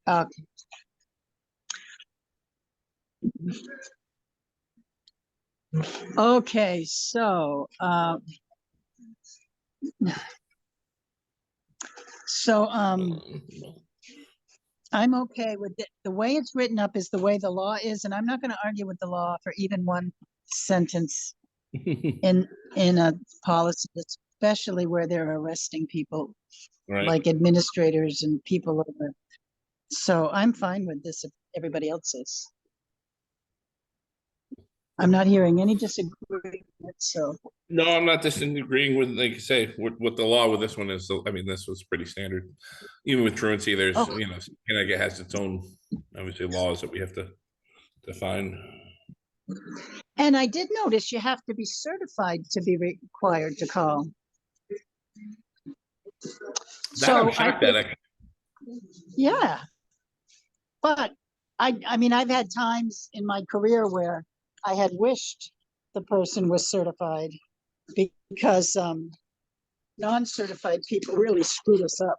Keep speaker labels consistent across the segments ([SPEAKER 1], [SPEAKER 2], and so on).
[SPEAKER 1] Okay. Okay, so I'm okay with it. The way it's written up is the way the law is, and I'm not going to argue with the law for even one sentence in a policy, especially where they're arresting people,
[SPEAKER 2] Right.
[SPEAKER 1] like administrators and people over. So I'm fine with this if everybody else is. I'm not hearing any disagreement, so.
[SPEAKER 2] No, I'm not disagreeing with, like you say, what the law with this one is. I mean, this was pretty standard. Even with truancy, there's,
[SPEAKER 1] Okay.
[SPEAKER 2] you know, Connecticut has its own, obviously, laws that we have to define.
[SPEAKER 1] And I did notice you have to be certified to be required to call.
[SPEAKER 2] That I'm shocked at.
[SPEAKER 1] Yeah. But I mean, I've had times in my career where I had wished the person was certified because non-certified people really screwed us up.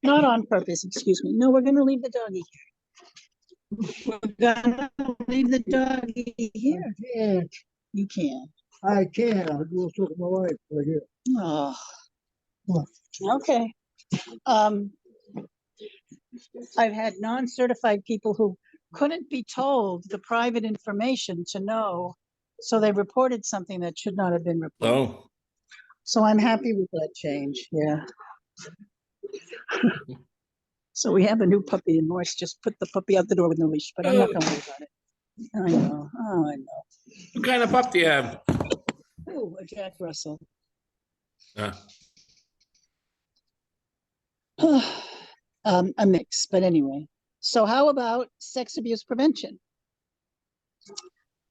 [SPEAKER 1] Not on purpose, excuse me. No, we're going to leave the doggy here. We're going to leave the doggy here. Yeah. You can. I can. I'll go talk to my wife right here. Oh. Okay. I've had non-certified people who couldn't be told the private information to know, so they reported something that should not have been reported.
[SPEAKER 2] Oh.
[SPEAKER 1] So I'm happy with that change. Yeah. So we have a new puppy, and Morris just put the puppy out the door with no leash, but I'm not going to worry about it. I know. Oh, I know.
[SPEAKER 2] What kind of pup do you have?
[SPEAKER 1] Oh, a Jack Russell. A mix, but anyway. So how about sex abuse prevention?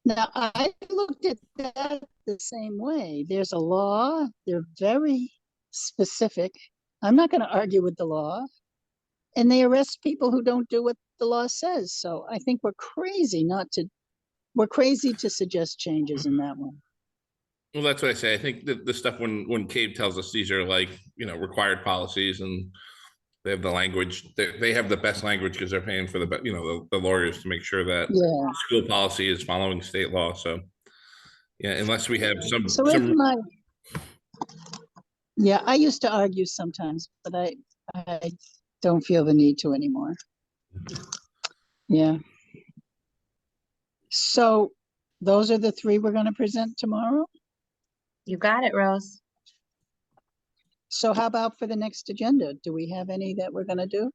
[SPEAKER 1] Now, I looked at that the same way. There's a law. They're very specific. I'm not going to argue with the law. And they arrest people who don't do what the law says. So I think we're crazy to suggest changes in that one.
[SPEAKER 2] Well, that's what I say. I think that the stuff when CABE tells us these are like, you know, required policies, and they have the language, they have the best language because they're paying for the, you know, the lawyers to make sure that school policy is following state law. So yeah, unless we have some.
[SPEAKER 1] Yeah, I used to argue sometimes, but I don't feel the need to anymore. Yeah. So those are the three we're going to present tomorrow.
[SPEAKER 3] You got it, Rose.
[SPEAKER 1] So how about for the next agenda? Do we have any that we're going to do?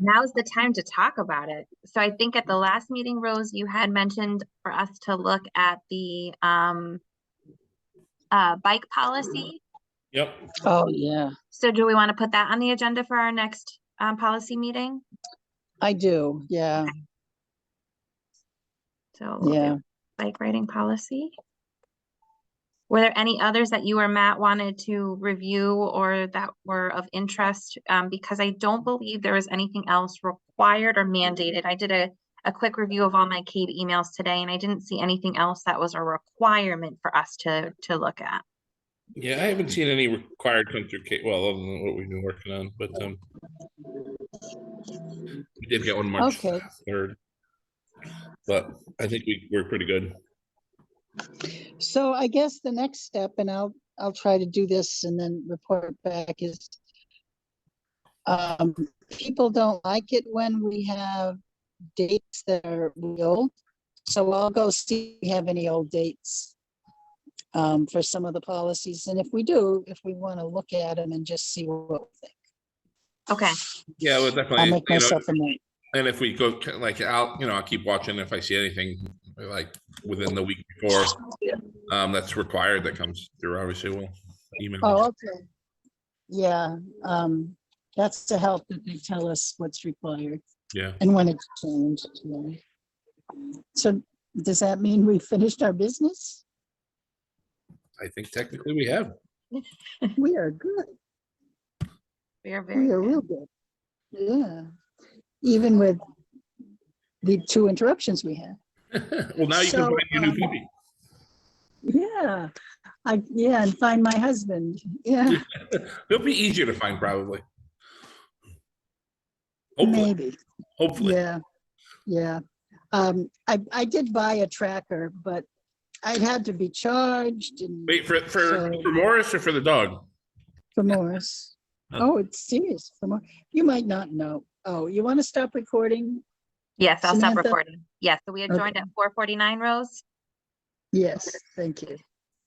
[SPEAKER 3] Now's the time to talk about it. So I think at the last meeting, Rose, you had mentioned for us to look at the bike policy.
[SPEAKER 2] Yep.
[SPEAKER 1] Oh, yeah.
[SPEAKER 3] So do we want to put that on the agenda for our next policy meeting?
[SPEAKER 1] I do, yeah.
[SPEAKER 3] Okay. So we'll do bike riding policy. Were there any others that you or Matt wanted to review or that were of interest? Because I don't believe there was anything else required or mandated. I did a quick review of all my CABE emails today, and I didn't see anything else that was a requirement for us to look at.
[SPEAKER 2] Yeah, I haven't seen any required come through CABE, well, other than what we've been working on, but we did get one March 3rd, but I think we're pretty good.
[SPEAKER 1] So I guess the next step, and I'll try to do this and then report back, is people don't like it when we have dates that are old. So I'll go see if we have any old dates for some of the policies. And if we do, if we want to look at them and just see what we think.
[SPEAKER 3] Okay.
[SPEAKER 2] Yeah, well, definitely.
[SPEAKER 1] I'll make myself a note.
[SPEAKER 2] And if we go, like, I'll keep watching. If I see anything like within the week before that's required that comes through, obviously we'll email.
[SPEAKER 1] Oh, okay. Yeah, that's to help that they tell us what's required.
[SPEAKER 2] Yeah.
[SPEAKER 1] And when it's changed. Yeah. So does that mean we finished our business?
[SPEAKER 2] I think technically we have.
[SPEAKER 1] We are good.
[SPEAKER 3] We are
[SPEAKER 1] real good. Yeah. Even with the 2 interruptions we had.
[SPEAKER 2] Well, now you can find your new puppy.
[SPEAKER 1] Yeah. Yeah, and find my husband. Yeah,
[SPEAKER 2] It'll be easier to find probably. Hopefully,
[SPEAKER 1] maybe.
[SPEAKER 2] hopefully.
[SPEAKER 1] Yeah, yeah. I did buy a tracker, but I'd had to be charged and
[SPEAKER 2] Wait, for
[SPEAKER 1] So-
[SPEAKER 2] Morris or for the dog?
[SPEAKER 1] for Morris.
[SPEAKER 2] Huh.
[SPEAKER 1] Oh, it's serious for Morris. You might not know. Oh, you want to stop recording?
[SPEAKER 3] Yes, I'll stop
[SPEAKER 1] Samantha?
[SPEAKER 3] recording. Yes, so we had joined
[SPEAKER 1] Okay.
[SPEAKER 3] at 4:49, Rose.
[SPEAKER 1] Yes, thank you.